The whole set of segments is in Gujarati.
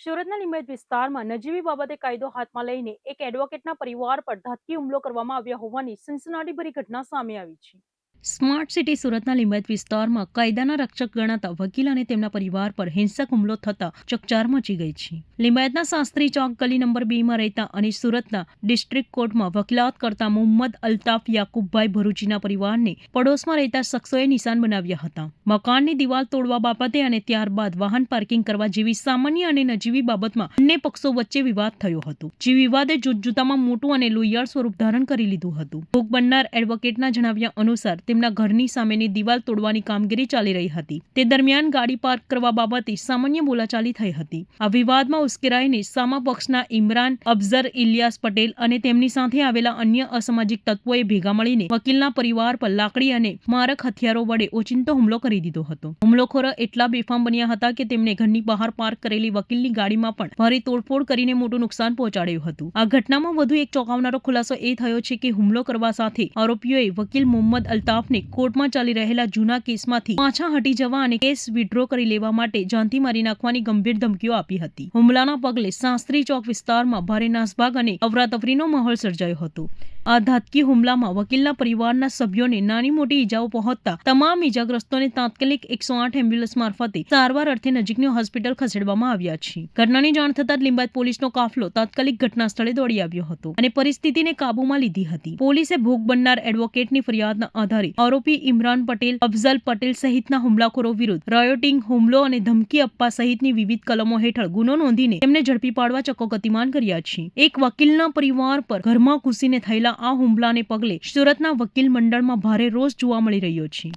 સુરતના લિંબાયત વિસ્તારમાં નજીવી બાબતે કાયદો હાથમાં લઈને એક એડવોકેટના પરિવાર પર ઘાતકી હુમલો કરવામાં આવ્યા હોવાની સનસનાટીભરી ઘટના સામે આવી છે. સ્માર્ટ સિટી સુરતના લિંબાયત વિસ્તારમાં કાયદાના રક્ષક ગણાતા વકીલ અને તેમના પરિવાર પર હિંસક હુમલો થતા ચકચાર મચી ગઈ છે. લિંબાયતના શાસ્ત્રી ચોક ગલી નંબર 2 માં રહેતા અને સુરતના ડિસ્ટ્રિક્ટ કોર્ટમાં વકીલાત કરતા મોહમ્મદ અલ્તાફ યાકુબભાઈ ભરૂચીના પરિવારને પડોશમાં રહેતા શખ્સોએ નિશાન બનાવ્યા હતા. મકાનની દિવાલ તોડવા બાબતે અને ત્યારબાદ વાહન પાર્કિંગ કરવા જેવી સામાન્ય અને નજીવી બાબતમાં બંને પક્ષો વચ્ચે વિવાદ થયો હતો. જે વિવાદે જૂથજૂથામાં મોટું અને લોહિયાળ સ્વરૂપ ધારણ કરી લીધું હતું. ભોગ બનનાર એડવોકેટના જણાવ્યા અનુસાર તેમના ઘરની સામેની દિવાલ તોડવાની કામગીરી ચાલી રહી હતી. તે દરમિયાન ગાડી પાર્ક કરવા બાબતે સામાન્ય બોલાચાલી થઈ હતી. આ વિવાદમાં ઉશ્કેરાઈને સામા પક્ષના ઇમરાન અફઝલ ઇલિયાસ પટેલ અને તેમની સાથે આવેલા અન્ય અસામાજિક તત્વોએ ભેગા મળીને વકીલના પરિવાર પર લાકડી અને મારક હથિયારો વડે ઓચિંતો હુમલો કરી દીધો હતો. હુમલોખોરો એટલા બેફામ બન્યા હતા કે તેમણે ઘરની બહાર પાર્ક કરેલી વકીલની ગાડીમાં પણ ભારે તોડફોડ કરીને મોટું નુકસાન પહોંચાડ્યું હતું. આ ઘટનામાં વધુ એક ચોંકાવનારો ખુલાસો એ થયો છે કે હુમલો કરવા સાથે આરોપીઓએ વકીલ મોહમ્મદ અલ્તાફને કોર્ટમાં ચાલી રહેલા જૂના કેસમાંથી પાછા હટી જવા અને કેસ વિડ્રો કરી લેવા માટે જાનથી મારી નાખવાની ગંભીર ધમકીઓ આપી હતી. હુમલાના પગલે શાસ્ત્રી ચોક વિસ્તારમાં ભારે નાસભાગ અને અફરાતફરીનો માહોલ સર્જાયો હતો. આ ઘાતકી હુમલામાં વકીલના પરિવારના સભ્યોને નાની મોટી ઈજાઓ પહોંચતા તમામ ઈજાગ્રસ્તોને તાત્કાલિક 108 એમ્બ્યુલન્સ મારફતે સારવાર અર્થે નજીકની હોસ્પિટલ ખસેડવામાં આવ્યા છે. ઘટનાની જાણ થતાં જ લિંબાયત પોલીસનો કાફલો તાત્કાલિક ઘટના સ્થળે દોડી આવ્યો હતો અને પરિસ્થિતિને કાબૂમાં લીધી હતી. પોલીસે ભોગ બનનાર એડવોકેટની ફરિયાદના આધારે આરોપી ઇમરાન પટેલ, અફઝલ પટેલ સહિતના હુમલાખોરો વિરુદ્ધ રાયોટિંગ, હુમલો અને ધમકી આપવા સહિતની વિવિધ કલમો હેઠળ ગુનો નોંધીને તેમને ઝડપી પાડવા ચક્કો ગતિમાન કર્યા છે. એક વકીલના પરિવાર પર ઘરમાં ઘૂસીને થયેલા આ હુમલાને પગલે સુરતના વકીલ મંડળમાં ભારે રોષ જોવા મળી રહ્યો છે.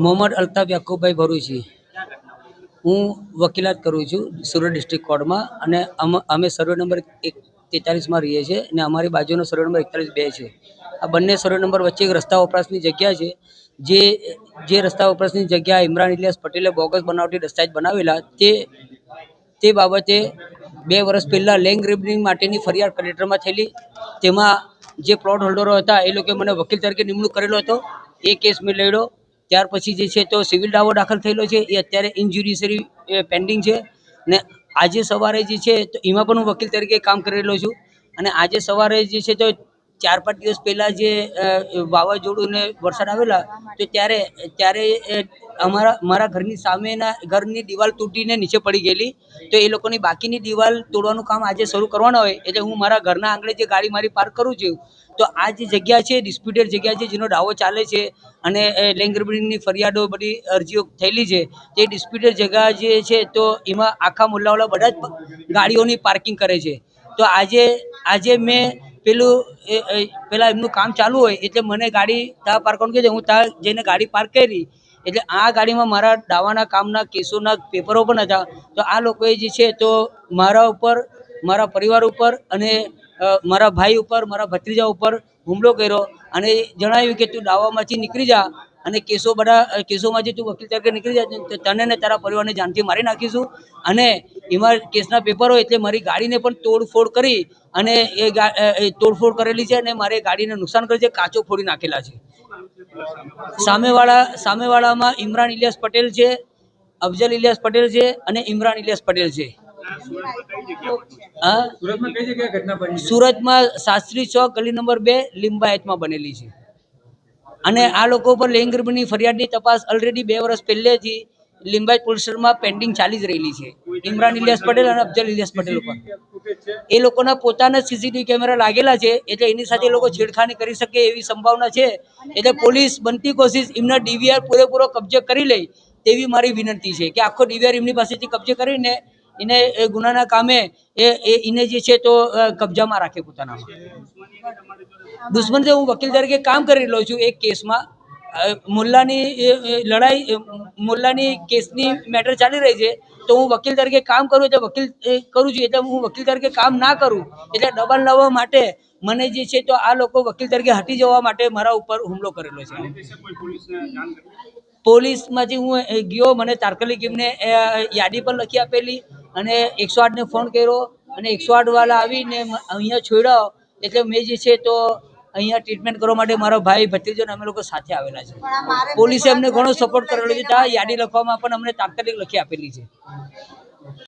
મોહમ્મદ અલ્તાફ યાકુબભાઈ ભરૂચી, હું વકીલાત કરું છું સુરત ડિસ્ટ્રિક્ટ કોર્ટમાં અને અમે સર્વે નંબર 43માં રહીએ છીએ અને અમારી બાજુનો સર્વે નંબર 41-2 છે. આ બંને સર્વે નંબર વચ્ચે એક રસ્તા વપરાશની જગ્યા છે. જે રસ્તા વપરાશની જગ્યા ઇમરાન ઇલિયાસ પટેલે બોગસ બનાવટી દસ્તાવેજ બનાવેલા તે બાબતે 2 વર્ષ પહેલાં લેન્ડ ગ્રેબિંગ માટેની ફરિયાદ કલેક્ટરમાં થયેલી. તેમાં જે પ્લોટ હોલ્ડરો હતા એ લોકોએ મને વકીલ તરીકે નિમણૂક કરેલો હતો. એ કેસ મેં લડ્યો. ત્યાર પછી જે છે તો સિવિલ દાવો દાખલ થયેલો છે. એ અત્યારે ઇનજ્યુડિશરી પેન્ડિંગ છે ને આજે સવારે જે છે તો એમાં પણ હું વકીલ તરીકે કામ કરેલો છું. અને આજે સવારે જે છે તો 4-5 દિવસ પહેલાં જે વાવાઝોડું ને વરસાદ આવેલા તો ત્યારે મારા ઘરની સામેના ઘરની દિવાલ તૂટીને નીચે પડી ગયેલી. તો એ લોકોની બાકીની દિવાલ તોડવાનું કામ આજે શરૂ કરવાનું હોય એટલે હું મારા ઘરના આંગણે જે ગાડી મારી પાર્ક કરું છું તો આ જે જગ્યા છે ડિસ્પ્યુટેડ જગ્યા છે જેનો દાવો ચાલે છે અને લેન્ડ ગ્રેબિંગની ફરિયાદો બધી અરજીઓ થયેલી છે. તે ડિસ્પ્યુટેડ જગ્યા જે છે તો એમાં આખા મુલ્લાવાળા બધા જ ગાડીઓની પાર્કિંગ કરે છે. તો આજે મેં પેલા એમનું કામ ચાલુ હોય એટલે મને ગાડી ત્યાં પાર્ક કરવાનું કહે છે. હું ત્યાં જઈને ગાડી પાર્ક કરી એટલે આ ગાડીમાં મારા દાવાના કામના કેસોના પેપરો પણ હતા. તો આ લોકોએ જે છે તો મારા ઉપર, મારા પરિવાર ઉપર અને મારા ભાઈ ઉપર, મારા ભત્રીજા ઉપર હુમલો કર્યો અને જણાવ્યું કે તું દાવામાંથી નીકળી જા અને કેસોમાંથી તું વકીલ તરીકે નીકળી જા તો તને ને તારા પરિવારને જાનથી મારી નાખીશું. અને એમાં કેસના પેપરો એટલે મારી ગાડીને પણ તોડફોડ કરી અને એ તોડફોડ કરેલી છે અને મારી ગાડીને નુકસાન કર્યું છે, કાચો ફોડી નાખેલા છે. સામેવાળામાં ઇમરાન ઇલિયાસ પટેલ છે, અફઝલ ઇલિયાસ પટેલ છે અને ઇમરાન ઇલિયાસ પટેલ છે. સુરતમાં શાસ્ત્રી ચોક ગલી નંબર 2 લિંબાયતમાં બનેલી છે. અને આ લોકો પર લેન્ડ ગ્રેબિંગની ફરિયાદની તપાસ ઓલરેડી 2 વર્ષ પહેલેથી લિંબાયત પોલીસ સ્ટેશનમાં પેન્ડિંગ ચાલી જ રહેલી છે. ઇમરાન ઇલિયાસ પટેલ અને અફઝલ ઇલિયાસ પટેલ ઉપર એ લોકોના પોતાના સીસીટીવી કેમેરા લાગેલા છે એટલે એની સાથે એ લોકો છેડખાની કરી શકે એવી સંભાવના છે. એટલે પોલીસ બનતી કોશિશ એમના ડીવીઆર પૂરેપૂરો કબજે કરી લે તેવી મારી વિનંતી છે કે આખો ડીવીઆર એમની પાસેથી કબજે કરીને એને એ ગુનાના કામે એને જે છે તો કબજામાં રાખે પોતાનામાં. દુશ્મન હું વકીલ તરીકે કામ કરી રહ્યો છું. એક કેસમાં મુલ્લાની લડાઈ, મુલ્લાની કેસની મેટર ચાલી રહી છે તો હું વકીલ તરીકે કામ કરું એટલે વકીલ કરું છું એટલે હું વકીલ તરીકે કામ ના કરું એટલે દબાણ લાવવા માટે મને જે છે તો આ લોકો વકીલ તરીકે હટી જવા માટે મારા ઉપર હુમલો કરેલો છે. પોલીસમાંથી હું ગયો, મને તાત્કાલિક એમને યાદી પણ લખી આપેલી અને 108ને ફોન કર્યો અને 108 વાળા આવીને અહીંયા છોડ્યો. એટલે મેં જે છે તો અહીંયા ટ્રીટમેન્ટ કરવા માટે મારો ભાઈ ભત્રીજો અમે લોકો સાથે આવેલા છે. પોલીસે અમને ઘણો સપોર્ટ કરેલો છે. ત્યાં યાદી લખવામાં પણ અમને તાત્કાલિક લખી આપેલી છે.